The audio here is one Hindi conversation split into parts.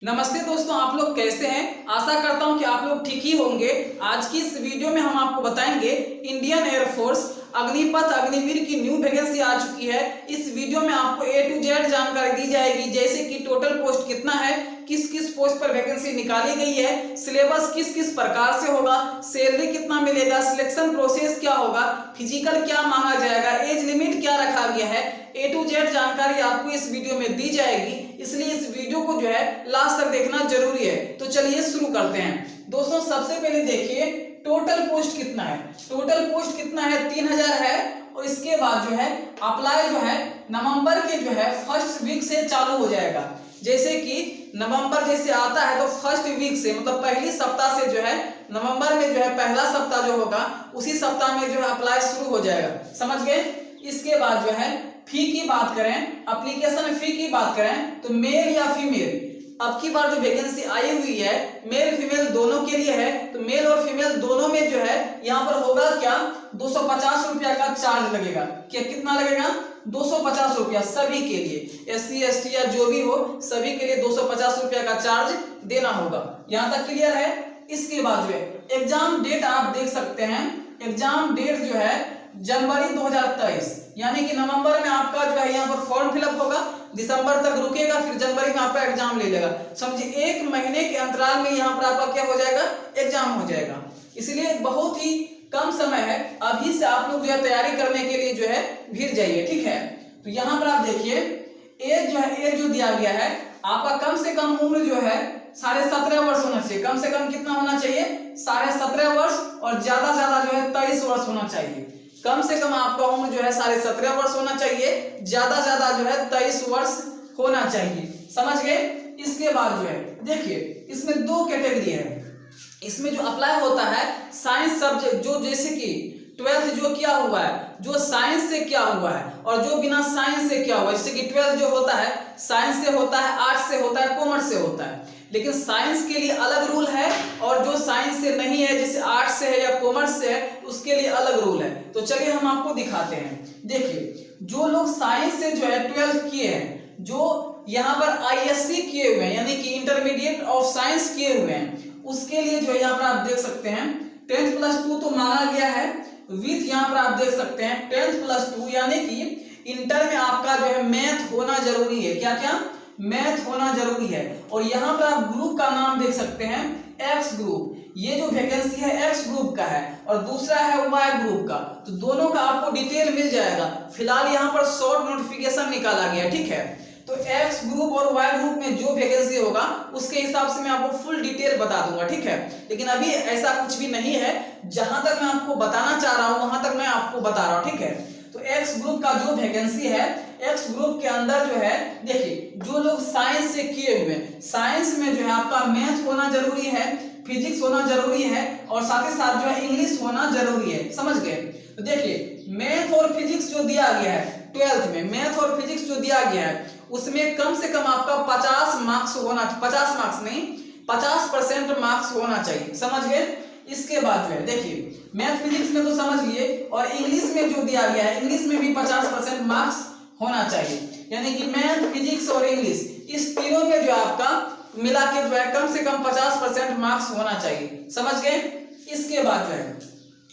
नमस्ते दोस्तों, आप लोग कैसे हैं। आशा करता हूं कि आप लोग ठीक ही होंगे। आज की इस वीडियो में हम आपको बताएंगे इंडियन एयरफोर्स अग्निपथ अग्निवीर की न्यू वैकेंसी आ चुकी है। इस वीडियो में आपको A to Z जानकारी दी जाएगी, जैसे कि टोटल पोस्ट कितना है, किस किस पोस्ट पर वैकेंसी निकाली गई है, सिलेबस किस किस प्रकार से होगा, सैलरी कितना मिलेगा, सिलेक्शन प्रोसेस क्या होगा, फिजिकल क्या मांगा जाएगा, एज लिमिट क्या रखा गया है। A to Z जानकारी आपको इस वीडियो में दी जाएगी, इसलिए इस वीडियो को जो है लास्ट तक देखना जरूरी है। तो चलिए शुरू करते हैं। दोस्तों सबसे पहले देखिए टोटल पोस्ट कितना है। टोटल पोस्ट कितना है, 3000 है। और इसके बाद जो है अप्लाई जो है नवंबर के जो है फर्स्ट वीक से चालू हो जाएगा। जैसे कि नवंबर जैसे आता है तो फर्स्ट वीक से मतलब पहली सप्ताह से जो है नवंबर में जो है पहला सप्ताह जो होगा उसी सप्ताह में जो है अप्लाई शुरू हो जाएगा। समझ गए। इसके बाद जो है फी की बात करें, एप्लीकेशन फी की बात करें तो मेल या फीमेल, अब की बार जो वैकेंसी आई हुई है मेल फीमेल दोनों के लिए है। तो मेल और फीमेल दोनों में जो है यहाँ पर होगा क्या, 250 रुपया का चार्ज लगेगा। क्या कितना लगेगा, 250 रुपया सभी के लिए, SC ST या जो भी हो सभी के लिए 250 रुपया का चार्ज देना होगा। यहाँ तक क्लियर है। इसके बाद जो है एग्जाम डेट आप देख सकते हैं। एग्जाम डेट जो है जनवरी 2023, यानी कि नवंबर में आपका जो है यहाँ पर फॉर्म फिलअप होगा, दिसंबर तक रुकेगा, फिर जनवरी में आपका एग्जाम ले लेगा। समझिए 1 महीने के अंतराल में यहाँ पर आपका क्या हो जाएगा, एग्जाम हो जाएगा। इसलिए बहुत ही कम समय है, अभी से आप लोग जो है तैयारी करने के लिए जो है भीड़ जाइए। ठीक है। तो यहाँ पर आप देखिए एज जो है, एज जो दिया गया है आपका कम से कम उम्र जो है 17.5 वर्ष होना चाहिए। कम से कम कितना होना चाहिए, 17.5 वर्ष, और ज्यादा से ज्यादा जो है 23 वर्ष होना चाहिए। कम से कम आपका उम्र जो है 17.5 वर्ष होना चाहिए, ज्यादा ज्यादा जो है 23 वर्ष होना चाहिए। समझ गए। इसके बाद जो है देखिए इसमें 2 कैटेगरी है। इसमें जो अप्लाई होता है साइंस सब्जेक्ट, जो जैसे कि 12th जो किया हुआ है, जो साइंस से किया हुआ है, और जो बिना साइंस से किया हुआ है। जैसे कि 12th जो होता है साइंस से होता है, आर्ट्स से होता है, कॉमर्स से होता है। लेकिन साइंस के लिए अलग रूल है, और जो साइंस से नहीं है जैसे आर्ट्स से है या कॉमर्स से है उसके लिए अलग रूल है। तो चलिए हम आपको दिखाते हैं। देखिए जो लोग साइंस से जो है 12th किए हैं, जो यहाँ पर ISC किए हुए हैं यानी कि इंटरमीडिएट ऑफ साइंस किए हुए हैं, उसके लिए जो है यहाँ पर आप देख सकते हैं 10+2 तो मांगा गया है विथ, यहाँ पर आप देख सकते हैं 10+2, यानी कि इंटर में आपका जो है मैथ होना जरूरी है। क्या क्या, मैथ होना जरूरी है। और यहाँ पर आप ग्रुप का नाम देख सकते हैं एक्स ग्रुप। ये जो वैकेंसी है एक्स ग्रुप का है और दूसरा है वाई ग्रुप का। तो दोनों का आपको डिटेल मिल जाएगा। फिलहाल यहाँ पर शॉर्ट नोटिफिकेशन निकाला गया। ठीक है। तो एक्स ग्रुप और वाई ग्रुप में जो वैकेंसी होगा उसके हिसाब से मैं आपको फुल डिटेल बता दूंगा। ठीक है। लेकिन अभी ऐसा कुछ भी नहीं है, जहां तक मैं आपको बताना चाह रहा हूं वहां तक मैं आपको बता रहा हूं। ठीक है। तो एक्स ग्रुप का जो वैकेंसी है, एक्स ग्रुप के अंदर जो है देखिए जो लोग साइंस से किए हुए हैं, साइंस में जो है आपका मैथ होना जरूरी है, फिजिक्स होना जरूरी है, और साथ ही साथ जो है इंग्लिश होना जरूरी है। समझ गए। तो देखिए मैथ और फिजिक्स जो दिया गया है 12th में, मैथ और फिजिक्स जो दिया गया है उसमें कम से कम आपका 50 मार्क्स होना, 50 मार्क्स नहीं 50% मार्क्स होना चाहिए। समझ गए। इसके बाद जो है देखिए मैथ फिजिक्स में तो समझ लिए, और इंग्लिश में जो दिया गया है इंग्लिश में भी 50% मार्क्स होना चाहिए। यानी कि मैथ फिजिक्स और इंग्लिश इस तीनों में जो आपका मिला के जो है कम से कम 50% मार्क्स होना चाहिए। समझ गए। इसके बाद जो है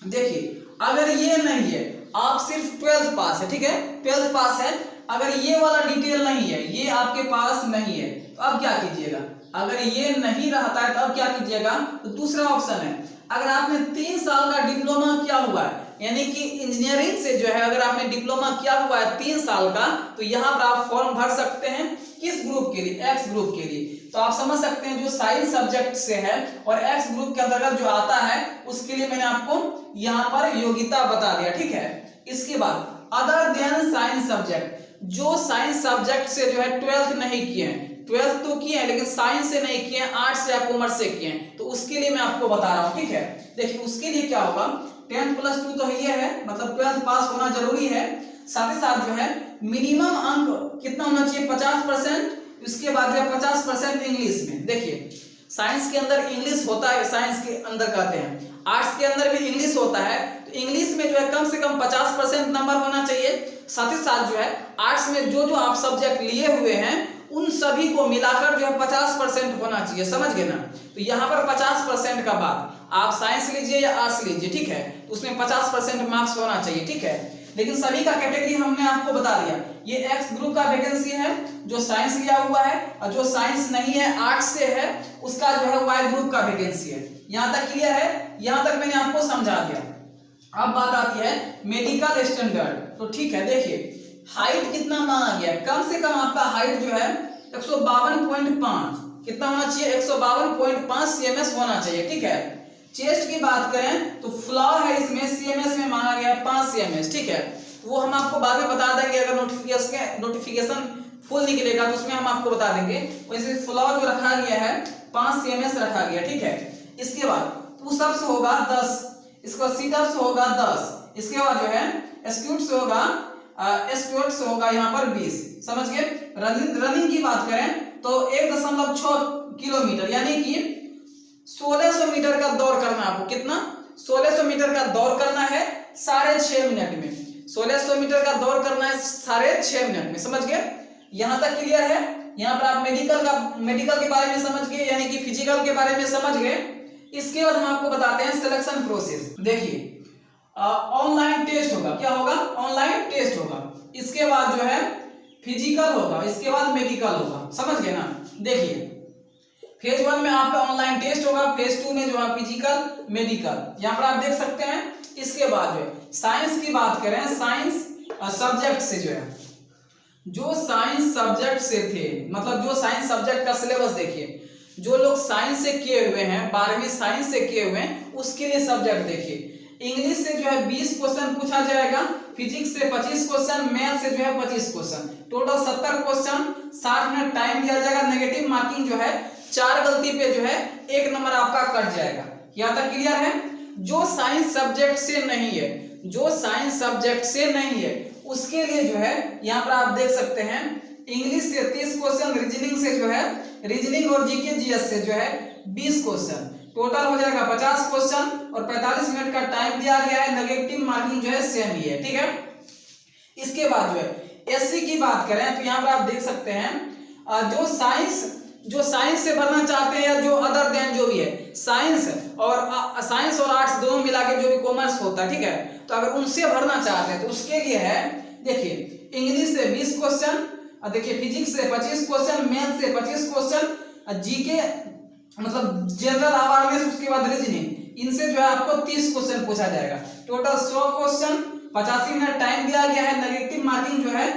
देखिए अगर ये नहीं है, आप सिर्फ 12th पास है, ठीक है 12th पास है, अगर ये वाला डिटेल नहीं है, ये आपके पास नहीं है, तो अब क्या कीजिएगा, अगर ये नहीं रहता है तो अब क्या कीजिएगा, तो दूसरा ऑप्शन है अगर आपने 3 साल का डिप्लोमा किया हुआ है, यानी कि इंजीनियरिंग से जो है अगर आपने डिप्लोमा किया हुआ है 3 साल का, तो यहाँ पर आप फॉर्म भर सकते हैं। किस ग्रुप के लिए, एक्स ग्रुप के लिए। तो आप समझ सकते हैं जो साइंस सब्जेक्ट से है और एक्स ग्रुप के अंतर्गत जो आता है उसके लिए मैंने आपको यहाँ पर योग्यता बता दिया। ठीक है। इसके बाद अदर देन साइंस सब्जेक्ट, जो साइंस सब्जेक्ट से जो है 12th नहीं किए हैं, 12th तो किए हैं लेकिन साइंस से नहीं किए हैं, आर्ट्स या कॉमर्स से किए हैं, तो उसके लिए मैं आपको बता रहा हूँ। ठीक है। देखिए उसके लिए क्या होगा, 10+2 तो ये है, मतलब 12th पास होना जरूरी है। साथ ही साथ जो है मिनिमम अंक कितना होना चाहिए, 50%। इसके बाद जो है 50% इंग्लिश में। देखिए साइंस के अंदर इंग्लिश होता है, साइंस के अंदर कहते हैं, आर्ट्स के अंदर भी इंग्लिश होता है, तो इंग्लिश में जो है कम से कम 50% नंबर होना चाहिए। साथ ही साथ जो है आर्ट्स में जो जो आप सब्जेक्ट लिए हुए हैं उन सभी को मिलाकर जो है 50% होना चाहिए, समझ गए ना। तो यहाँ पर 50% का बात, आप साइंस लीजिए या आर्ट्स लीजिए, ठीक है, तो उसमें 50% मार्क्स होना चाहिए, ठीक है। लेकिन सभी का कैटेगरी हमने आपको बता दिया। ये एक्स ग्रुप का वैकेंसी है जो साइंस लिया हुआ है, और जो साइंस नहीं है आर्ट्स से है उसका जो है वाई ग्रुप का वैकेंसी है। यहाँ तक क्लियर है? यहाँ तक मैंने आपको समझा दिया। अब बात आती है मेडिकल स्टैंडर्ड। तो ठीक है, देखिए हाइट कितना मांगा गया, कम से कम आपका हाइट जो है 152.5, कितना होना चाहिए, 152.5 cms होना चाहिए, ठीक है। चेस्ट की बात करें तो फ्लॉर है इसमें सीएमएस में मांगा गया है 5 cms, ठीक है। तो वो हम आपको बाद में बता देंगे, अगर नोटिफिकेशन फुल निकलेगा तो उसमें हम आपको बता देंगे। वैसे फ्लॉर जो रखा गया है 5 cms रखा गया, ठीक है। इसके बाद पुशअप्स होगा 10, इसका सिटअप्स होगा 10, इसके बाद जो है स्क्वाट्स होगा यहाँ पर 20, समझ गए। रनिंग की बात करें तो 1.6 किलोमीटर यानी कि 1600 मीटर का दौड़ करना है आपको। कितना? 1600 मीटर का दौड़ करना है 6.5 मिनट में। 1600 मीटर का दौड़ करना है 6.5 मिनट में, समझ गए। यहां तक क्लियर है? यहाँ पर आप मेडिकल के बारे में समझ गए, यानी कि फिजिकल के बारे में समझ गए। इसके बाद हम आपको बताते हैं सिलेक्शन प्रोसेस। देखिए ऑनलाइन टेस्ट होगा, क्या होगा? ऑनलाइन टेस्ट होगा। इसके बाद जो है फिजिकल होगा, इसके बाद मेडिकल होगा, समझ गए ना। देखिए फेज 1 में आपका ऑनलाइन टेस्ट होगा, फेज 2 में जो है फिजिकल मेडिकल, यहाँ पर आप देख सकते हैं। इसके बाद जो है साइंस की बात करें, साइंस सब्जेक्ट से जो है, जो साइंस सब्जेक्ट से थे, मतलब जो साइंस सब्जेक्ट का सिलेबस देखिए, जो लोग साइंस से किए हुए हैं, 12वीं साइंस से किए हुए हैं, उसके लिए सब्जेक्ट देखिए। इंग्लिश से जो है 20 क्वेश्चन पूछा जाएगा, फिजिक्स से 25 क्वेश्चन, मैथ से जो है 25 question, total 70 question, 60 minute time दिया जाएगा। नेगेटिव मार्किंग जो है 4 गलती पे जो है 1 नंबर आपका कट जाएगा। यहाँ तक क्लियर है? जो साइंस सब्जेक्ट से नहीं है, जो साइंस सब्जेक्ट से नहीं है उसके लिए जो है यहाँ पर आप देख सकते हैं, इंग्लिश से 30 क्वेश्चन, रीजनिंग से जो है, रीजनिंग और जीके जीएस से जो है 20 क्वेश्चन, टोटल हो जाएगा 50 क्वेश्चन और 45 मिनट का टाइम दिया गया है। नेगेटिव मार्किंग जो है सेम ही है, ठीक है। इसके बाद जो है एससी की बात करें तो यहाँ पर आप देख सकते हैं, जो साइंस से भरना चाहते हैं, या जो अदर देन जो भी है, साइंस और आर्ट्स दोनों मिला के जो भी कॉमर्स होता है, ठीक है, तो अगर उनसे भरना चाहते हैं तो उसके लिए है, देखिए इंग्लिश से 20 क्वेश्चन, देखिए फिजिक्स से 25 क्वेश्चन, मैथ से 25 क्वेश्चन, जीके मतलब जनरल अवेयरनेस, उसके बाद रीजनिंग, इनसे जो है आपको 30 क्वेश्चन पूछा जाएगा। टोटल 100 क्वेश्चन, 85 मिनट टाइम दिया गया है। नेगेटिव मार्किंग जो है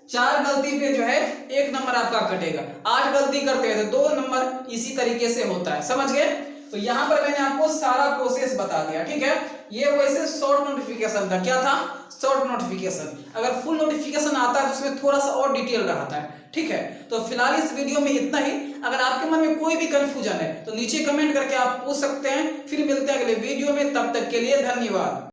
4 गलती पे जो है 1 नंबर आपका कटेगा। 8 गलती करते हैं तो 2 नंबर इसी तरीके से होता है, समझ गए। तो यहाँ पर मैंने आपको सारा प्रोसेस बता दिया, ठीक है। ये वैसे शॉर्ट नोटिफिकेशन था, क्या था? Short notification. अगर फुल नोटिफिकेशन आता है तो उसमें थोड़ा सा और डिटेल रहता है, ठीक है। तो फिलहाल इस वीडियो में इतना ही। अगर आपके मन में कोई भी कंफ्यूजन है तो नीचे कमेंट करके आप पूछ सकते हैं। फिर मिलते हैं अगले वीडियो में, तब तक के लिए धन्यवाद।